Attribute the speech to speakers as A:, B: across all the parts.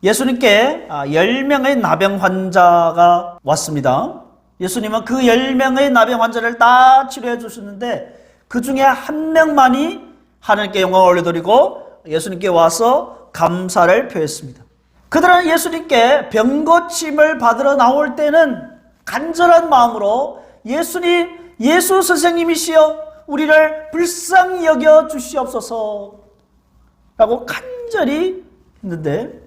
A: 예수님께 10명의 나병 환자가 왔습니다. 예수님은 그 10명의 나병 환자를 다 치료해 주셨는데 그 중에 한 명만이 하나님께 영광을 올려드리고 예수님께 와서 감사를 표했습니다. 그들은 예수님께 병고침을 받으러 나올 때는 간절한 마음으로 예수님, 예수 선생님이시여 우리를 불쌍히 여겨 주시옵소서 라고 간절히 했는데,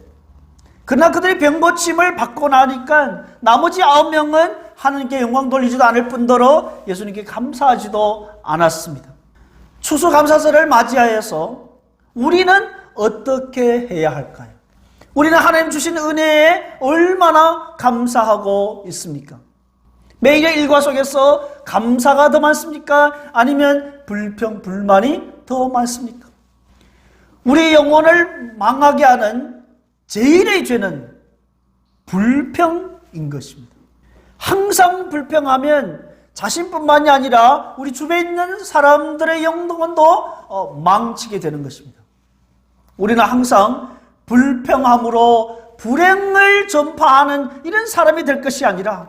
A: 그러나 그들이 병고침을 받고 나니까 나머지 9명은 하나님께 영광 돌리지도 않을 뿐더러 예수님께 감사하지도 않았습니다. 추수감사절을 맞이하여서 우리는 어떻게 해야 할까요? 우리는 하나님 주신 은혜에 얼마나 감사하고 있습니까? 매일의 일과 속에서 감사가 더 많습니까? 아니면 불평, 불만이 더 많습니까? 우리의 영혼을 망하게 하는 제일의 죄는 불평인 것입니다. 항상 불평하면 자신뿐만이 아니라 우리 주변에 있는 사람들의 영혼도 망치게 되는 것입니다. 우리는 항상 불평함으로 불행을 전파하는 이런 사람이 될 것이 아니라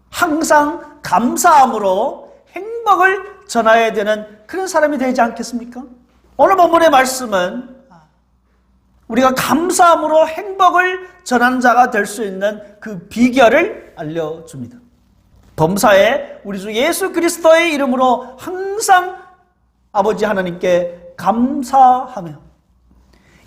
A: 항상 감사함으로 행복을 전해야 되는 그런 사람이 되지 않겠습니까? 오늘 본문의 말씀은 우리가 감사함으로 행복을 전하는 자가 될 수 있는 그 비결을 알려줍니다. 범사에 우리 주 예수 그리스도의 이름으로 항상 아버지 하나님께 감사하며,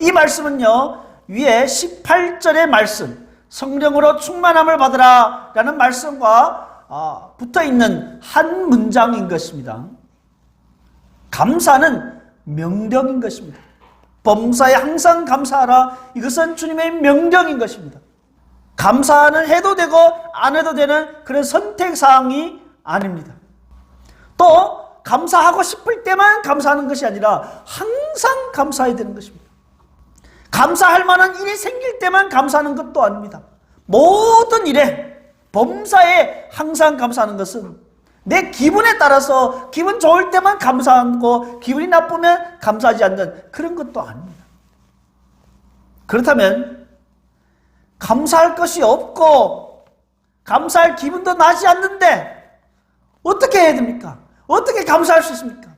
A: 이 말씀은요 위에 18절의 말씀 성령으로 충만함을 받으라 라는 말씀과 붙어있는 한 문장인 것입니다. 감사는 명령인 것입니다. 범사에 항상 감사하라, 이것은 주님의 명령인 것입니다. 감사는 해도 되고 안 해도 되는 그런 선택사항이 아닙니다. 또 감사하고 싶을 때만 감사하는 것이 아니라 항상 감사해야 되는 것입니다. 감사할 만한 일이 생길 때만 감사하는 것도 아닙니다. 모든 일에 범사에 항상 감사하는 것은 내 기분에 따라서 기분 좋을 때만 감사하고 기분이 나쁘면 감사하지 않는 그런 것도 아닙니다. 그렇다면 감사할 것이 없고 감사할 기분도 나지 않는데 어떻게 해야 됩니까? 어떻게 감사할 수 있습니까?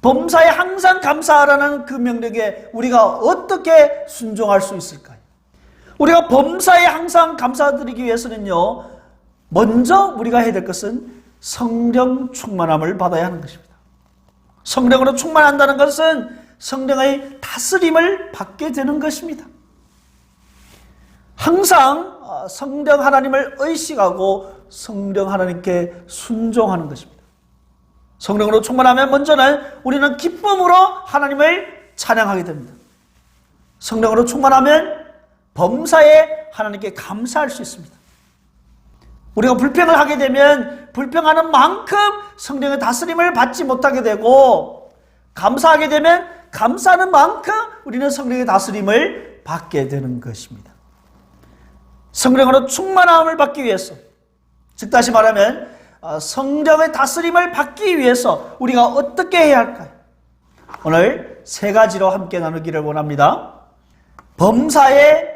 A: 범사에 항상 감사하라는 그 명령에 우리가 어떻게 순종할 수 있을까요? 우리가 범사에 항상 감사드리기 위해서는요, 먼저 우리가 해야 될 것은 성령 충만함을 받아야 하는 것입니다. 성령으로 충만한다는 것은 성령의 다스림을 받게 되는 것입니다. 항상 성령 하나님을 의식하고 성령 하나님께 순종하는 것입니다. 성령으로 충만하면 먼저는 우리는 기쁨으로 하나님을 찬양하게 됩니다. 성령으로 충만하면 범사에 하나님께 감사할 수 있습니다. 우리가 불평을 하게 되면 불평하는 만큼 성령의 다스림을 받지 못하게 되고, 감사하게 되면 감사하는 만큼 우리는 성령의 다스림을 받게 되는 것입니다. 성령으로 충만함을 받기 위해서, 즉 다시 말하면 성령의 다스림을 받기 위해서 우리가 어떻게 해야 할까요? 오늘 세 가지로 함께 나누기를 원합니다. 범사에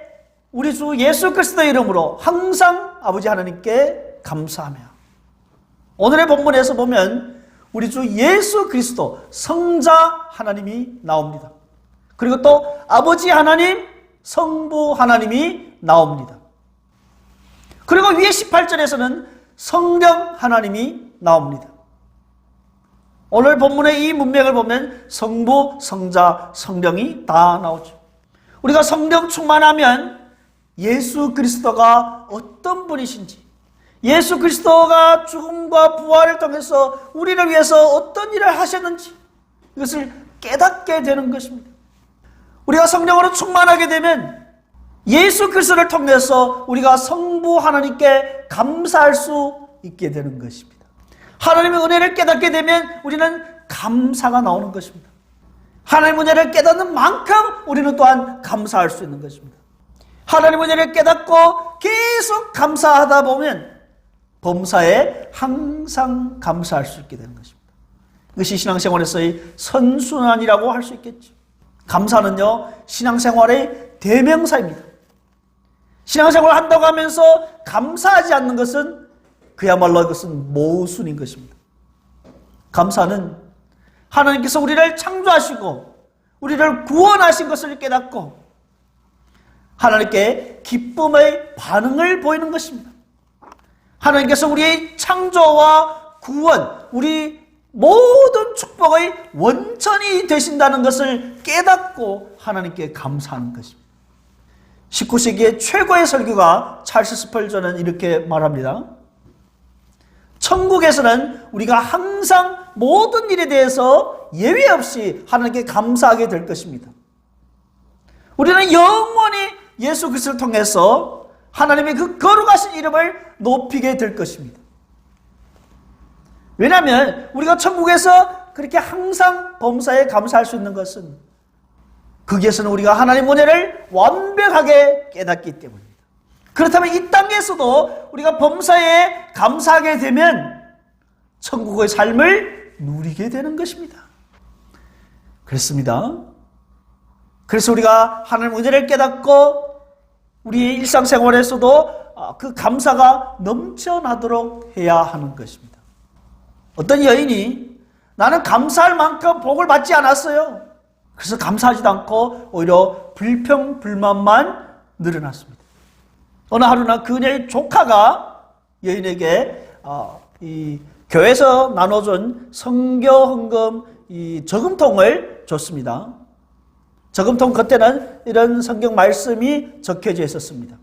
A: 우리 주 예수 그리스도의 이름으로 항상 아버지 하나님께 감사하며, 오늘의 본문에서 보면 우리 주 예수 그리스도 성자 하나님이 나옵니다. 그리고 또 아버지 하나님, 성부 하나님이 나옵니다. 그리고 위에 18절에서는 성령 하나님이 나옵니다. 오늘 본문의 이 문맥을 보면 성부, 성자, 성령이 다 나오죠. 우리가 성령 충만하면 예수 그리스도가 어떤 분이신지, 예수 그리스도가 죽음과 부활을 통해서 우리를 위해서 어떤 일을 하셨는지 이것을 깨닫게 되는 것입니다. 우리가 성령으로 충만하게 되면 예수 그리스도를 통해서 우리가 성부 하나님께 감사할 수 있게 되는 것입니다. 하나님의 은혜를 깨닫게 되면 우리는 감사가 나오는 것입니다. 하나님의 은혜를 깨닫는 만큼 우리는 또한 감사할 수 있는 것입니다. 하나님의 은혜를 깨닫고 계속 감사하다 보면 범사에 항상 감사할 수 있게 되는 것입니다. 이것이 신앙생활에서의 선순환이라고 할 수 있겠죠. 감사는요, 신앙생활의 대명사입니다. 신앙생활을 한다고 하면서 감사하지 않는 것은 그야말로 그것은 모순인 것입니다. 감사는 하나님께서 우리를 창조하시고 우리를 구원하신 것을 깨닫고 하나님께 기쁨의 반응을 보이는 것입니다. 하나님께서 우리의 창조와 구원, 우리 모든 축복의 원천이 되신다는 것을 깨닫고 하나님께 감사하는 것입니다. 19세기의 최고의 설교가 찰스 스펄전은 이렇게 말합니다. 천국에서는 우리가 항상 모든 일에 대해서 예외 없이 하나님께 감사하게 될 것입니다. 우리는 영원히 예수 그리스도를 통해서 하나님의 그 거룩하신 이름을 높이게 될 것입니다. 왜냐하면 우리가 천국에서 그렇게 항상 범사에 감사할 수 있는 것은 거기에서는 우리가 하나님 은혜를 완벽하게 깨닫기 때문입니다. 그렇다면 이 땅에서도 우리가 범사에 감사하게 되면 천국의 삶을 누리게 되는 것입니다. 그렇습니다. 그래서 우리가 하나님 은혜를 깨닫고 우리의 일상생활에서도 그 감사가 넘쳐나도록 해야 하는 것입니다. 어떤 여인이 나는 감사할 만큼 복을 받지 않았어요. 그래서 감사하지도 않고 오히려 불평불만만 늘어났습니다. 어느 하루나 그녀의 조카가 여인에게 이 교회에서 나눠준 성교 헌금 이 저금통을 줬습니다. 저금통 겉에는 이런 성경 말씀이 적혀져 있었습니다.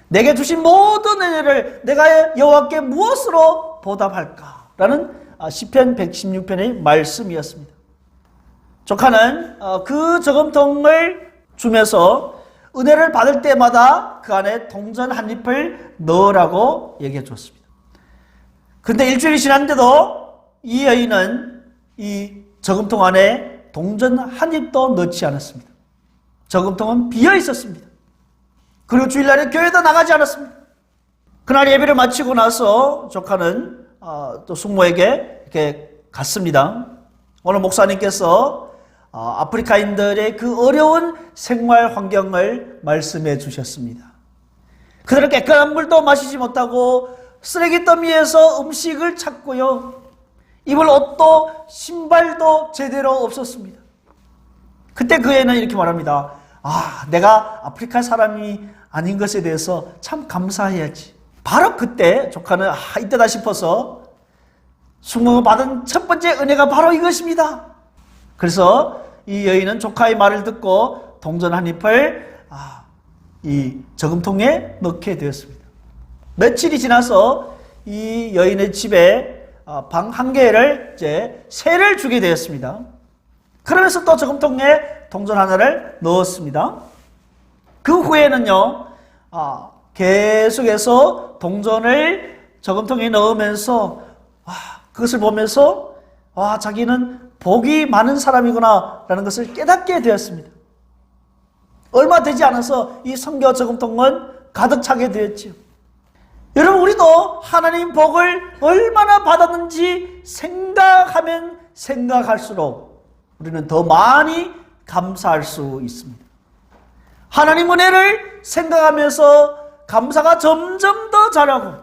A: 내게 주신 모든 은혜를 내가 여호와께 무엇으로 보답할까? 라는 시편 116편의 말씀이었습니다. 조카는 그 저금통을 주면서 은혜를 받을 때마다 그 안에 동전 한 잎을 넣으라고 얘기해 줬습니다. 근데 일주일이 지났는데도 이 여인은 이 저금통 안에 동전 한 잎도 넣지 않았습니다. 저금통은 비어 있었습니다. 그리고 주일날에 교회도 나가지 않았습니다. 그날 예배를 마치고 나서 조카는 또 숙모에게 이렇게 갔습니다. 오늘 목사님께서 아프리카인들의 그 어려운 생활 환경을 말씀해 주셨습니다. 그들은 깨끗한 물도 마시지 못하고 쓰레기 더미에서 음식을 찾고요. 입을 옷도 신발도 제대로 없었습니다. 그때 그 애는 이렇게 말합니다. 내가 아프리카 사람이 아닌 것에 대해서 참 감사해야지. 바로 그때 조카는 이때다 싶어서 숙모가 받은 첫 번째 은혜가 바로 이것입니다. 그래서 이 여인은 조카의 말을 듣고 동전 한 잎을 이 저금통에 넣게 되었습니다. 며칠이 지나서 이 여인의 집에 방 한 개를 이제 세를 주게 되었습니다. 그러면서 또 저금통에 동전 하나를 넣었습니다. 그 후에는요, 계속해서 동전을 저금통에 넣으면서 그것을 보면서 자기는 복이 많은 사람이구나 라는 것을 깨닫게 되었습니다. 얼마 되지 않아서 이 성교 저금통은 가득 차게 되었지요. 여러분, 우리도 하나님 복을 얼마나 받았는지 생각하면 생각할수록 우리는 더 많이 감사할 수 있습니다. 하나님 은혜를 생각하면서 감사가 점점 더 자라고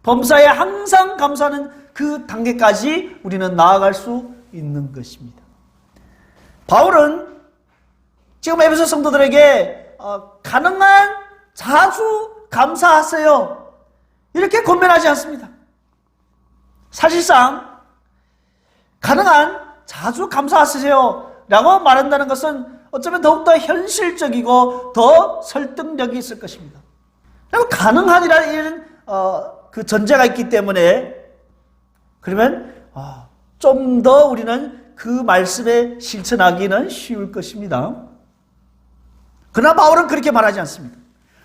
A: 범사에 항상 감사하는 그 단계까지 우리는 나아갈 수 있는 것입니다. 바울은 지금 에베소 성도들에게 가능한 자주 감사하세요 이렇게 권면하지 않습니다. 사실상 가능한 자주 감사하세요 라고 말한다는 것은 어쩌면 더욱더 현실적이고 더 설득력이 있을 것입니다. 가능한이라는 그 전제가 있기 때문에 그러면 좀 더 우리는 그 말씀에 실천하기는 쉬울 것입니다. 그러나 바울은 그렇게 말하지 않습니다.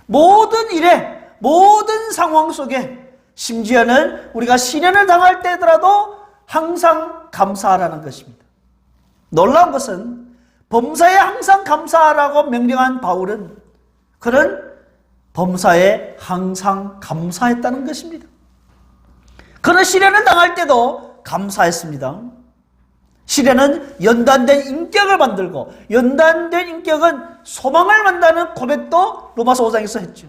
A: 모든 일에 모든 상황 속에 심지어는 우리가 시련을 당할 때더라도 항상 감사하라는 것입니다. 놀라운 것은 범사에 항상 감사하라고 명령한 바울은 그는 범사에 항상 감사했다는 것입니다. 그는 시련을 당할 때도 감사했습니다. 시련은 연단된 인격을 만들고, 연단된 인격은 소망을 만드는 고백도 로마서 5장에서 했죠.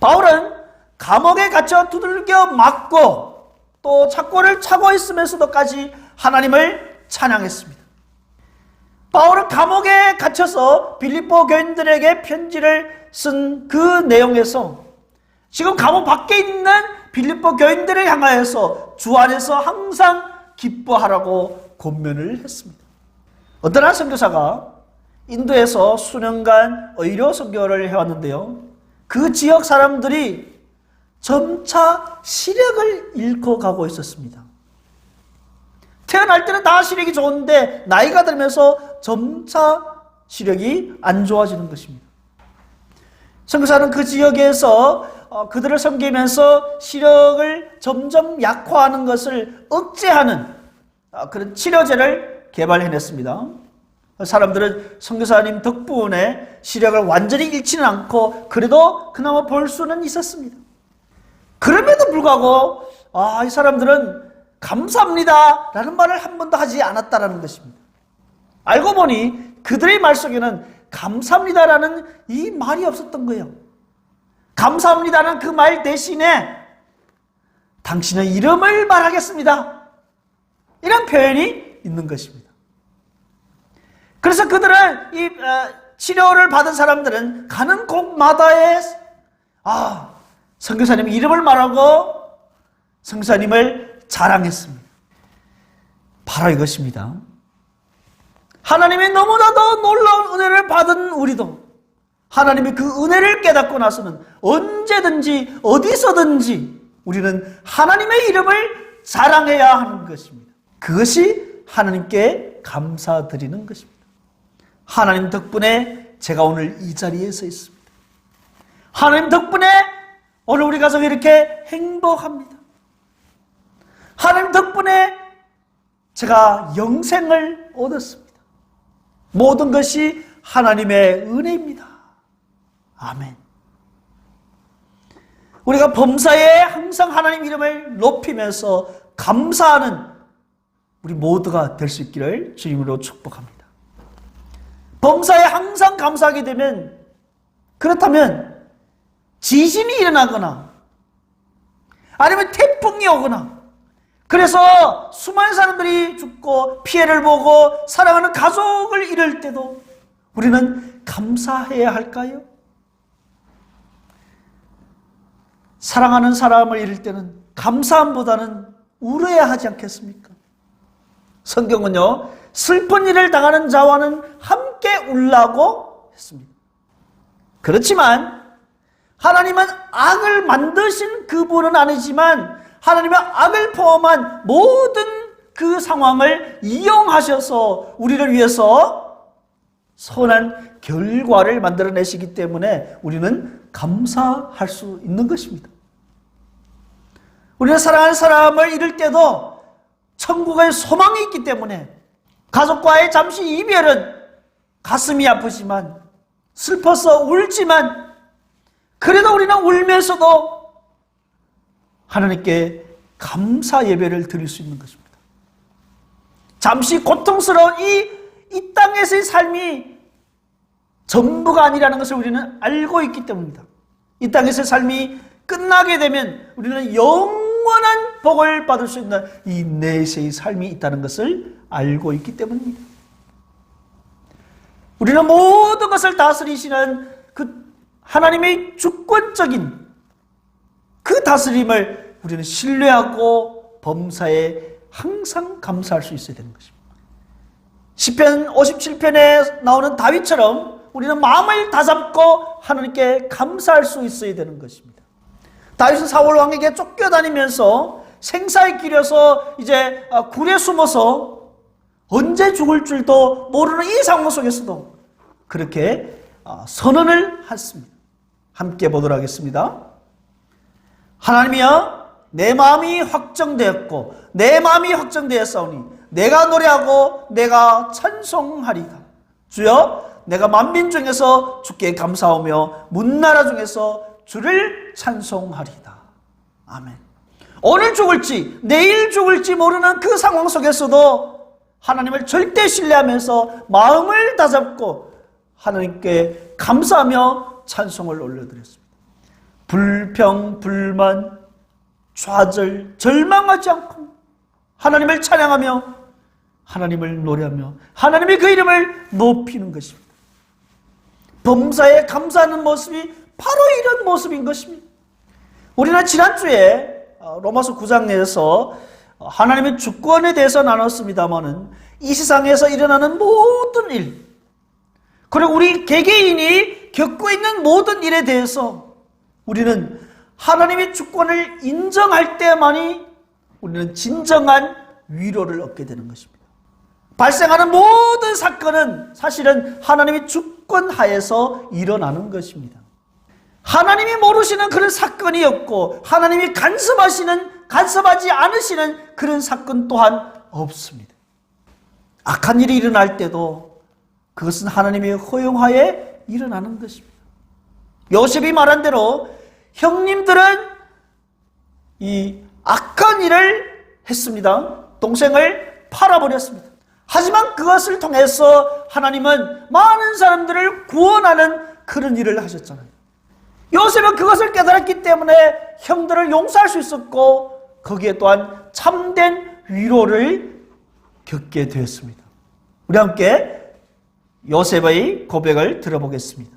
A: 바울은 감옥에 갇혀 두들겨 맞고 또 착고를 차고 있으면서도까지 하나님을 찬양했습니다. 바울은 감옥에 갇혀서 빌립보 교인들에게 편지를 쓴 그 내용에서 지금 감옥 밖에 있는 빌립보 교인들을 향하여서 주 안에서 항상 기뻐하라고 권면을 했습니다. 어떤 한 선교사가 인도에서 수년간 의료 선교를 해왔는데요, 그 지역 사람들이 점차 시력을 잃고 가고 있었습니다. 태어날 때는 다 시력이 좋은데 나이가 들면서 점차 시력이 안 좋아지는 것입니다. 선교사는 그 지역에서 그들을 섬기면서 시력을 점점 약화하는 것을 억제하는 그런 치료제를 개발해냈습니다. 사람들은 선교사님 덕분에 시력을 완전히 잃지는 않고 그래도 그나마 볼 수는 있었습니다. 그럼에도 불구하고 이 사람들은 감사합니다 라는 말을 한 번도 하지 않았다는 것입니다. 알고 보니 그들의 말 속에는 감사합니다라는 이 말이 없었던 거예요. 감사합니다는 그 말 대신에 당신의 이름을 말하겠습니다, 이런 표현이 있는 것입니다. 그래서 그들은 이 치료를 받은 사람들은 가는 곳마다에 선교사님 이름을 말하고 선교사님을 자랑했습니다. 바로 이것입니다. 하나님이 너무나도 놀라운 은혜를 받은 우리도 하나님이 그 은혜를 깨닫고 나서는 언제든지 어디서든지 우리는 하나님의 이름을 자랑해야 하는 것입니다. 그것이 하나님께 감사드리는 것입니다. 하나님 덕분에 제가 오늘 이 자리에 서 있습니다. 하나님 덕분에 오늘 우리 가족이 이렇게 행복합니다. 하나님 덕분에 제가 영생을 얻었습니다. 모든 것이 하나님의 은혜입니다. 아멘. 우리가 범사에 항상 하나님 이름을 높이면서 감사하는 우리 모두가 될 수 있기를 주님으로 축복합니다. 범사에 항상 감사하게 되면, 그렇다면 지진이 일어나거나 아니면 태풍이 오거나 그래서 수많은 사람들이 죽고 피해를 보고 사랑하는 가족을 잃을 때도 우리는 감사해야 할까요? 사랑하는 사람을 잃을 때는 감사함보다는 울어야 하지 않겠습니까? 성경은요, 슬픈 일을 당하는 자와는 함께 울라고 했습니다. 그렇지만 하나님은 악을 만드신 그분은 아니지만 하나님의 악을 포함한 모든 그 상황을 이용하셔서 우리를 위해서 선한 결과를 만들어내시기 때문에 우리는 감사할 수 있는 것입니다. 우리는 사랑하는 사람을 잃을 때도 천국의 소망이 있기 때문에 가족과의 잠시 이별은 가슴이 아프지만 슬퍼서 울지만 그래도 우리는 울면서도 하나님께 감사 예배를 드릴 수 있는 것입니다. 잠시 고통스러운 이 땅에서의 삶이 전부가 아니라는 것을 우리는 알고 있기 때문입니다. 이 땅에서의 삶이 끝나게 되면 우리는 영원한 복을 받을 수 있는 이 내세의 삶이 있다는 것을 알고 있기 때문입니다. 우리는 모든 것을 다스리시는 그 하나님의 주권적인 그 다스림을 우리는 신뢰하고 범사에 항상 감사할 수 있어야 되는 것입니다. 시편 57편에 나오는 다윗처럼 우리는 마음을 다잡고 하나님께 감사할 수 있어야 되는 것입니다. 다윗은 사울 왕에게 쫓겨다니면서 생사에 끼려서 이제 굴에 숨어서 언제 죽을 줄도 모르는 이 상황 속에서도 그렇게 선언을 했습니다. 함께 보도록 하겠습니다. 하나님이여, 내 마음이 확정되었고 내 마음이 확정되었사오니 내가 노래하고 내가 찬송하리다. 주여, 내가 만민 중에서 주께 감사하며 문나라 중에서 주를 찬송하리다. 아멘. 오늘 죽을지 내일 죽을지 모르는 그 상황 속에서도 하나님을 절대 신뢰하면서 마음을 다잡고 하나님께 감사하며 찬송을 올려드렸습니다. 불평, 불만, 좌절, 절망하지 않고 하나님을 찬양하며 하나님을 노래하며 하나님의 그 이름을 높이는 것입니다. 범사에 감사하는 모습이 바로 이런 모습인 것입니다. 우리는 지난주에 로마서 9장 내에서 하나님의 주권에 대해서 나눴습니다마는 이 세상에서 일어나는 모든 일, 그리고 우리 개개인이 겪고 있는 모든 일에 대해서 우리는 하나님의 주권을 인정할 때만이 우리는 진정한 위로를 얻게 되는 것입니다. 발생하는 모든 사건은 사실은 하나님의 주권 하에서 일어나는 것입니다. 하나님이 모르시는 그런 사건이 없고 하나님이 간섭하지 않으시는 그런 사건 또한 없습니다. 악한 일이 일어날 때도 그것은 하나님의 허용하에 일어나는 것입니다. 요셉이 말한 대로 형님들은 이 악한 일을 했습니다. 동생을 팔아버렸습니다. 하지만 그것을 통해서 하나님은 많은 사람들을 구원하는 그런 일을 하셨잖아요. 요셉은 그것을 깨달았기 때문에 형들을 용서할 수 있었고 거기에 또한 참된 위로를 겪게 되었습니다. 우리 함께 요셉의 고백을 들어보겠습니다.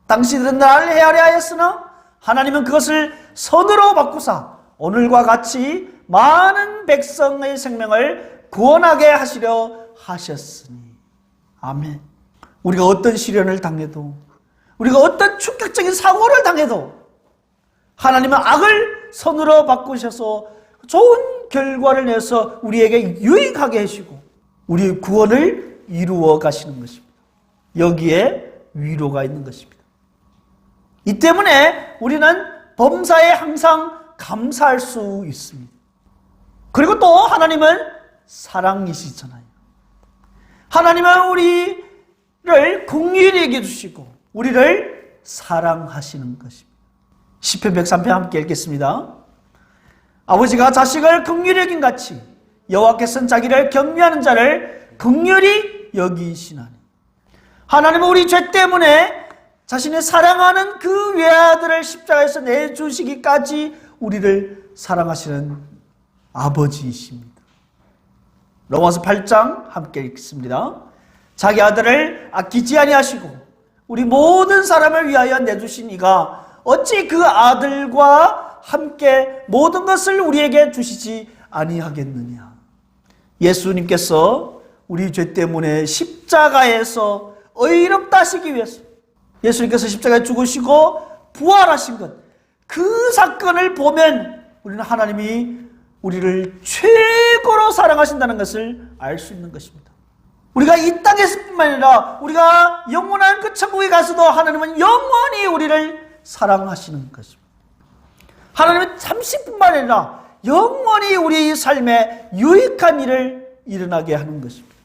A: 당신들은 나를 헤아려 하였으나 하나님은 그것을 선으로 바꾸사 오늘과 같이 많은 백성의 생명을 구원하게 하시려 하셨으니. 아멘. 우리가 어떤 시련을 당해도, 우리가 어떤 충격적인 사고를 당해도 하나님은 악을 선으로 바꾸셔서 좋은 결과를 내서 우리에게 유익하게 하시고 우리의 구원을 이루어 가시는 것입니다. 여기에 위로가 있는 것입니다. 이 때문에 우리는 범사에 항상 감사할 수 있습니다. 그리고 또 하나님은 사랑이시잖아요. 하나님은 우리를 긍휼히 여겨주시고 우리를 사랑하시는 것입니다. 시편 103편 함께 읽겠습니다. 아버지가 자식을 긍휼히 여긴 같이 여호와께서는 자기를 경외하는 자를 긍휼히 여기시나니. 하나님은 우리 죄 때문에 자신의 사랑하는 그 외아들을 십자가에서 내주시기까지 우리를 사랑하시는 아버지이십니다. 로마서 8장 함께 읽습니다. 자기 아들을 아끼지 아니하시고 우리 모든 사람을 위하여 내주신 이가 어찌 그 아들과 함께 모든 것을 우리에게 주시지 아니하겠느냐. 예수님께서 우리 죄 때문에 십자가에서 의롭다 하시기 위해서 예수님께서 십자가에 죽으시고 부활하신 것, 그 사건을 보면 우리는 하나님이 우리를 최고로 사랑하신다는 것을 알 수 있는 것입니다. 우리가 이 땅에서 뿐만 아니라 우리가 영원한 그 천국에 가서도 하나님은 영원히 우리를 사랑하시는 것입니다. 하나님은 잠시뿐만 아니라 영원히 우리의 삶에 유익한 일을 일어나게 하는 것입니다.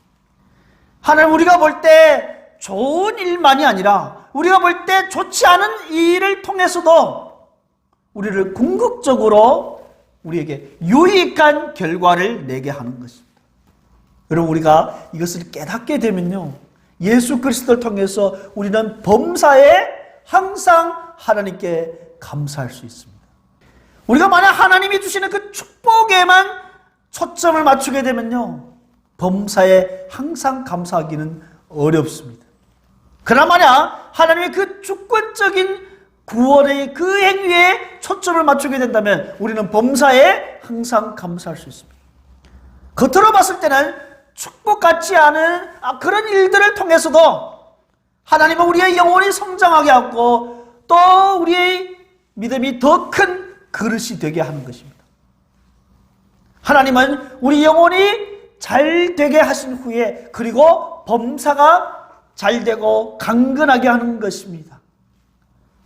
A: 하나님, 우리가 볼 때 좋은 일만이 아니라 우리가 볼 때 좋지 않은 일을 통해서도 우리를 궁극적으로 우리에게 유익한 결과를 내게 하는 것입니다. 여러분, 우리가 이것을 깨닫게 되면요, 예수 그리스도를 통해서 우리는 범사에 항상 하나님께 감사할 수 있습니다. 우리가 만약 하나님이 주시는 그 축복에만 초점을 맞추게 되면요, 범사에 항상 감사하기는 어렵습니다. 그러나 만약 하나님의 그 주권적인 구원의 그 행위에 초점을 맞추게 된다면 우리는 범사에 항상 감사할 수 있습니다. 겉으로 봤을 때는 축복 같지 않은 그런 일들을 통해서도 하나님은 우리의 영혼이 성장하게 하고 또 우리의 믿음이 더 큰 그릇이 되게 하는 것입니다. 하나님은 우리 영혼이 잘 되게 하신 후에 그리고 범사가 잘 되고 강건하게 하는 것입니다.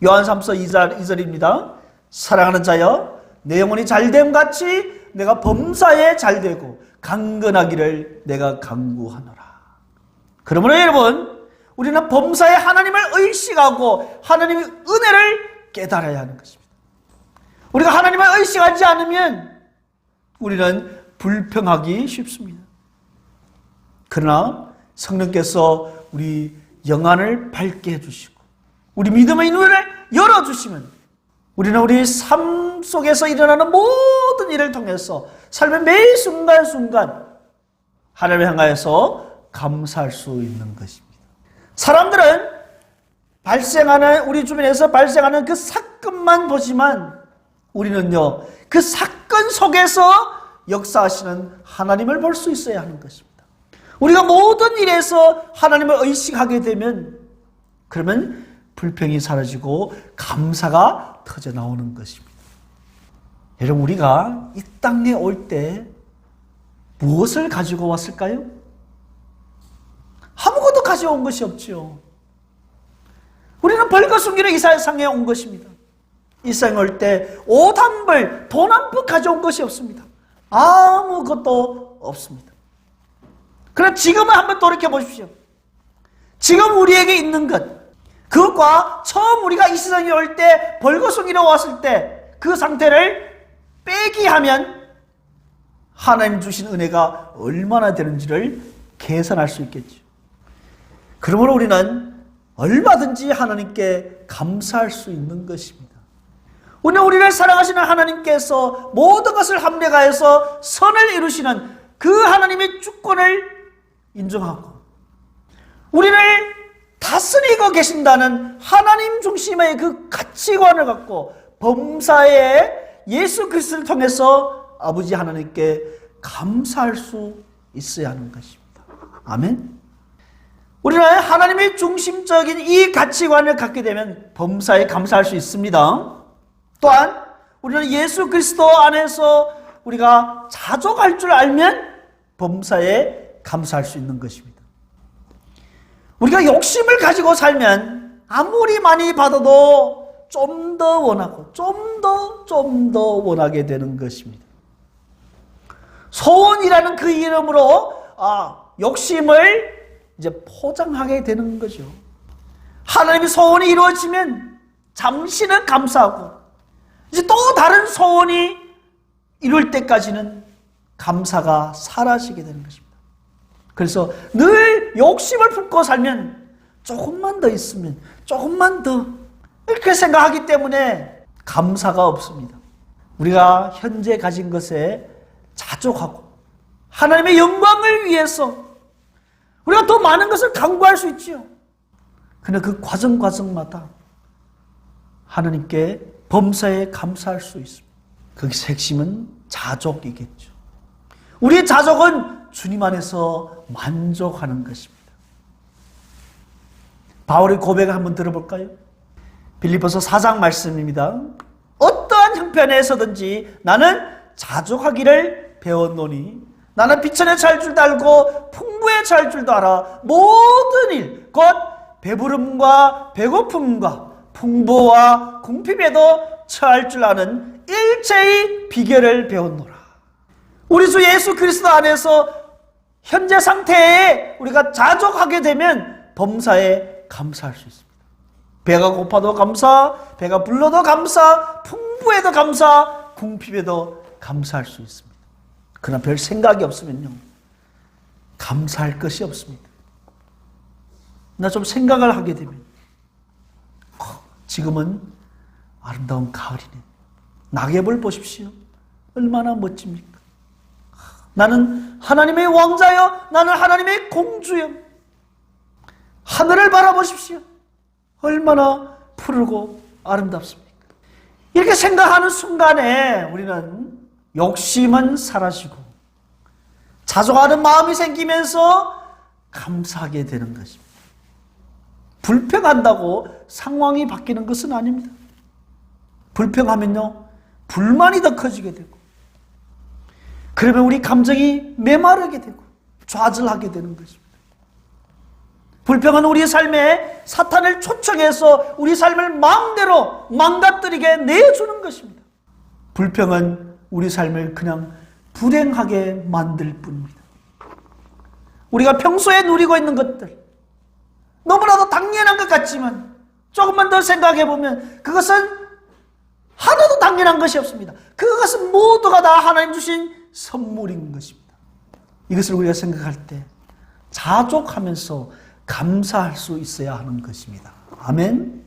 A: 요한 3서 2절입니다. 사랑하는 자여, 내 영혼이 잘됨 같이 내가 범사에 잘되고 강건하기를 내가 간구하노라. 그러므로 여러분, 우리는 범사에 하나님을 의식하고 하나님의 은혜를 깨달아야 하는 것입니다. 우리가 하나님을 의식하지 않으면 우리는 불평하기 쉽습니다. 그러나 성령께서 우리 영안을 밝게 해주시고 우리 믿음의 눈을 열어주시면 우리는 우리 삶 속에서 일어나는 모든 일을 통해서 삶의 매 순간순간 하나님을 향하여서 감사할 수 있는 것입니다. 사람들은 우리 주변에서 발생하는 그 사건만 보지만 우리는요, 그 사건 속에서 역사하시는 하나님을 볼 수 있어야 하는 것입니다. 우리가 모든 일에서 하나님을 의식하게 되면 그러면 불평이 사라지고 감사가 터져 나오는 것입니다. 여러분, 우리가 이 땅에 올 때 무엇을 가지고 왔을까요? 아무것도 가져온 것이 없지요. 우리는 벌거 숨기로 이 세상에 온 것입니다. 이 세상에 올 때 옷 한 벌, 돈 한 푼 가져온 것이 없습니다. 아무것도 없습니다. 그러나 지금은 한번 돌이켜 보십시오. 지금 우리에게 있는 것, 그것과 처음 우리가 이 세상에 올 때 벌거 숨기로 왔을 때 그 상태를 빼기 하면 하나님 주신 은혜가 얼마나 되는지를 계산할 수 있겠죠. 그러므로 우리는 얼마든지 하나님께 감사할 수 있는 것입니다. 오늘 우리를 사랑하시는 하나님께서 모든 것을 합력하여서 선을 이루시는 그 하나님의 주권을 인정하고 우리를 다스리고 계신다는 하나님 중심의 그 가치관을 갖고 범사에 예수 그리스도를 통해서 아버지 하나님께 감사할 수 있어야 하는 것입니다. 아멘. 우리는 하나님의 중심적인 이 가치관을 갖게 되면 범사에 감사할 수 있습니다. 또한 우리는 예수 그리스도 안에서 우리가 자족할 줄 알면 범사에 감사할 수 있는 것입니다. 우리가 욕심을 가지고 살면 아무리 많이 받아도 좀 더 원하고 좀 더 원하게 되는 것입니다. 소원이라는 그 이름으로 욕심을 이제 포장하게 되는 거죠. 하나님의 소원이 이루어지면 잠시는 감사하고 이제 또 다른 소원이 이룰 때까지는 감사가 사라지게 되는 것입니다. 그래서 늘 욕심을 품고 살면 조금만 더 있으면 조금만 더 이렇게 생각하기 때문에 감사가 없습니다. 우리가 현재 가진 것에 자족하고 하나님의 영광을 위해서 우리가 더 많은 것을 강구할 수 있지요. 그러나 그 과정마다 하나님께 범사에 감사할 수 있습니다. 거기서 핵심은 자족이겠죠. 우리의 자족은 주님 안에서 만족하는 것입니다. 바울의 고백을 한번 들어볼까요? 빌립보서 4장 말씀입니다. 어떠한 형편에서든지 나는 자족하기를 배웠노니 나는 비천에 처할 줄도 알고 풍부에 처할 줄도 알아 모든 일 곧 배부름과 배고픔과 풍부와 궁핍에도 처할 줄 아는 일체의 비결을 배웠노라. 우리 주 예수 그리스도 안에서 현재 상태에 우리가 자족하게 되면 범사에 감사할 수 있습니다. 배가 고파도 감사, 배가 불러도 감사, 풍부에도 감사, 궁핍에도 감사할 수 있습니다. 그러나 별 생각이 없으면요, 감사할 것이 없습니다. 나 좀 생각을 하게 되면 지금은 아름다운 가을이네. 낙엽을 보십시오. 얼마나 멋집니까? 나는 하나님의 왕자여, 나는 하나님의 공주여. 하늘을 바라보십시오. 얼마나 푸르고 아름답습니까? 이렇게 생각하는 순간에 우리는 욕심은 사라지고 자족하는 마음이 생기면서 감사하게 되는 것입니다. 불평한다고 상황이 바뀌는 것은 아닙니다. 불평하면요, 불만이 더 커지게 되고, 그러면 우리 감정이 메마르게 되고 좌절하게 되는 것입니다. 불평은 우리 삶에 사탄을 초청해서 우리 삶을 마음대로 망가뜨리게 내어주는 것입니다. 불평은 우리 삶을 그냥 불행하게 만들 뿐입니다. 우리가 평소에 누리고 있는 것들, 너무나도 당연한 것 같지만 조금만 더 생각해 보면 그것은 하나도 당연한 것이 없습니다. 그것은 모두가 다 하나님 주신 선물인 것입니다. 이것을 우리가 생각할 때 자족하면서 감사할 수 있어야 하는 것입니다. 아멘.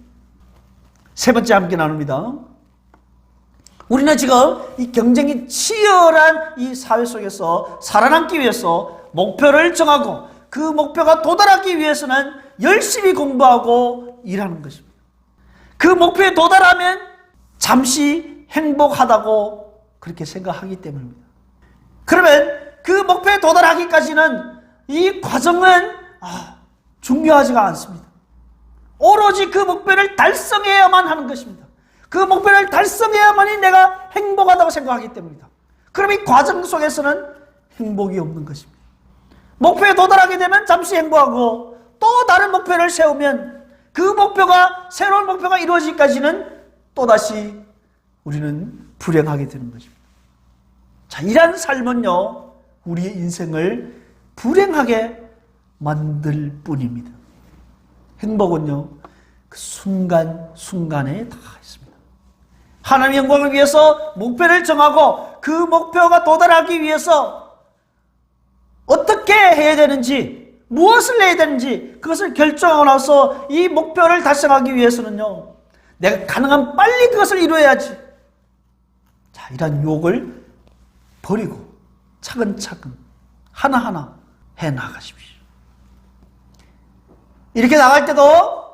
A: 세 번째 함께 나눕니다. 우리는 지금 이 경쟁이 치열한 이 사회 속에서 살아남기 위해서 목표를 정하고 그 목표가 도달하기 위해서는 열심히 공부하고 일하는 것입니다. 그 목표에 도달하면 잠시 행복하다고 그렇게 생각하기 때문입니다. 그러면 그 목표에 도달하기까지는 이 과정은 중요하지가 않습니다. 오로지 그 목표를 달성해야만 하는 것입니다. 그 목표를 달성해야만이 내가 행복하다고 생각하기 때문입니다. 그럼 이 과정 속에서는 행복이 없는 것입니다. 목표에 도달하게 되면 잠시 행복하고 또 다른 목표를 세우면 그 목표가 새로운 목표가 이루어지기까지는 또다시 우리는 불행하게 되는 것입니다. 자, 이러한 삶은요 우리의 인생을 불행하게 만들 뿐입니다. 행복은요 그 순간순간에 다 있습니다. 하나님의 영광을 위해서 목표를 정하고 그 목표가 도달하기 위해서 어떻게 해야 되는지, 무엇을 해야 되는지 그것을 결정하고 나서 이 목표를 달성하기 위해서는요 내가 가능한 빨리 그것을 이루어야지. 자, 이러한 유혹을 버리고 차근차근 하나하나 해 나가십시오. 이렇게 나갈 때도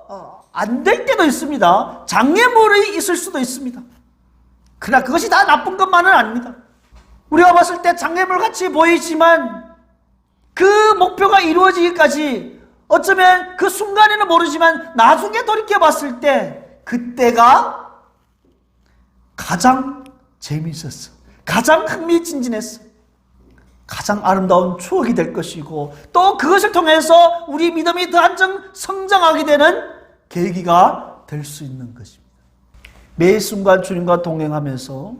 A: 안 될 때도 있습니다. 장애물이 있을 수도 있습니다. 그러나 그것이 다 나쁜 것만은 아닙니다. 우리가 봤을 때 장애물 같이 보이지만 그 목표가 이루어지기까지 어쩌면 그 순간에는 모르지만 나중에 돌이켜 봤을 때 그때가 가장 재미있었어. 가장 흥미진진했어. 가장 아름다운 추억이 될 것이고 또 그것을 통해서 우리 믿음이 더 한층 성장하게 되는 계기가 될 수 있는 것입니다. 매 순간 주님과 동행하면서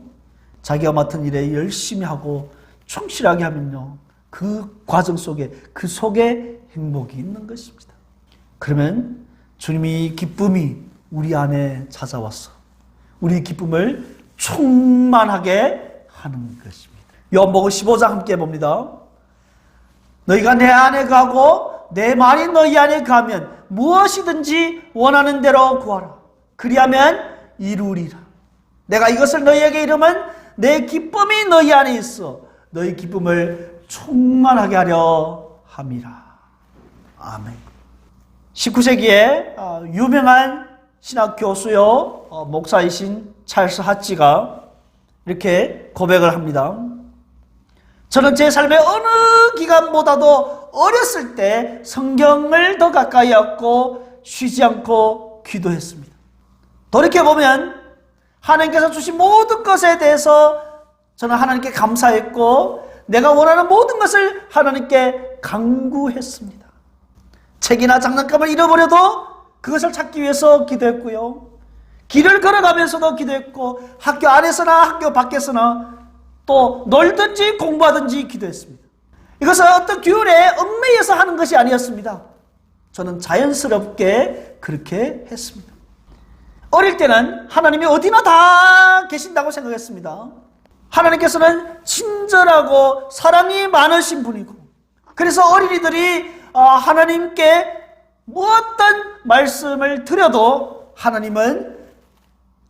A: 자기가 맡은 일에 열심히 하고 충실하게 하면요 그 과정 속에 그 속에 행복이 있는 것입니다. 그러면 주님이 기쁨이 우리 안에 찾아와서 우리 기쁨을 충만하게 하는 것입니다. 요한복음 15장 함께 봅니다. 너희가 내 안에 가고 내 말이 너희 안에 가면 무엇이든지 원하는 대로 구하라. 그리하면 이루리라. 내가 이것을 너희에게 이르면 내 기쁨이 너희 안에 있어 너희 기쁨을 충만하게 하려 함이라. 아멘. 19세기에 유명한 신학 교수요 목사이신 찰스 하치가 이렇게 고백을 합니다. 저는 제 삶의 어느 기간보다도 어렸을 때 성경을 더 가까이 하고 쉬지 않고 기도했습니다. 돌이켜보면 하나님께서 주신 모든 것에 대해서 저는 하나님께 감사했고 내가 원하는 모든 것을 하나님께 간구했습니다. 책이나 장난감을 잃어버려도 그것을 찾기 위해서 기도했고요. 길을 걸어가면서도 기도했고 학교 안에서나 학교 밖에서나 또 놀든지 공부하든지 기도했습니다. 이것은 어떤 규율에 얽매여서 하는 것이 아니었습니다. 저는 자연스럽게 그렇게 했습니다. 어릴 때는 하나님이 어디나 다 계신다고 생각했습니다. 하나님께서는 친절하고 사랑이 많으신 분이고 그래서 어린이들이 하나님께 무엇든 말씀을 드려도 하나님은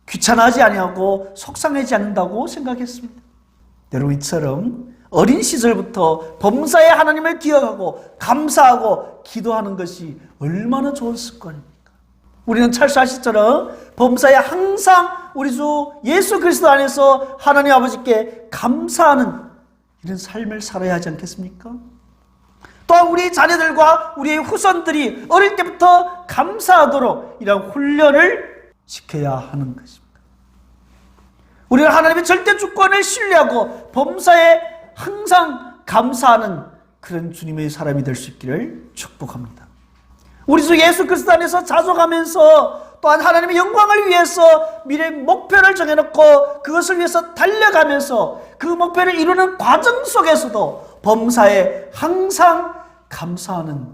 A: 귀찮아하지 아니하고 속상하지 않는다고 생각했습니다. 여러분 이처럼 어린 시절부터 범사에 하나님을 기억하고 감사하고 기도하는 것이 얼마나 좋은 습관입니까? 우리는 찰스 하시처럼 범사에 항상 우리 주 예수 그리스도 안에서 하나님 아버지께 감사하는 이런 삶을 살아야 하지 않겠습니까? 또한 우리 자녀들과 우리의 후손들이 어릴 때부터 감사하도록 이런 훈련을 시켜야 하는 것입니다. 우리는 하나님의 절대 주권을 신뢰하고 범사에 항상 감사하는 그런 주님의 사람이 될 수 있기를 축복합니다. 우리 주 예수 그리스도 안에서 자족하면서 또한 하나님의 영광을 위해서 미래의 목표를 정해놓고 그것을 위해서 달려가면서 그 목표를 이루는 과정 속에서도 범사에 항상 감사하는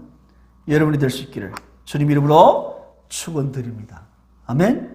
A: 여러분이 될 수 있기를 주님 이름으로 축원드립니다. 아멘.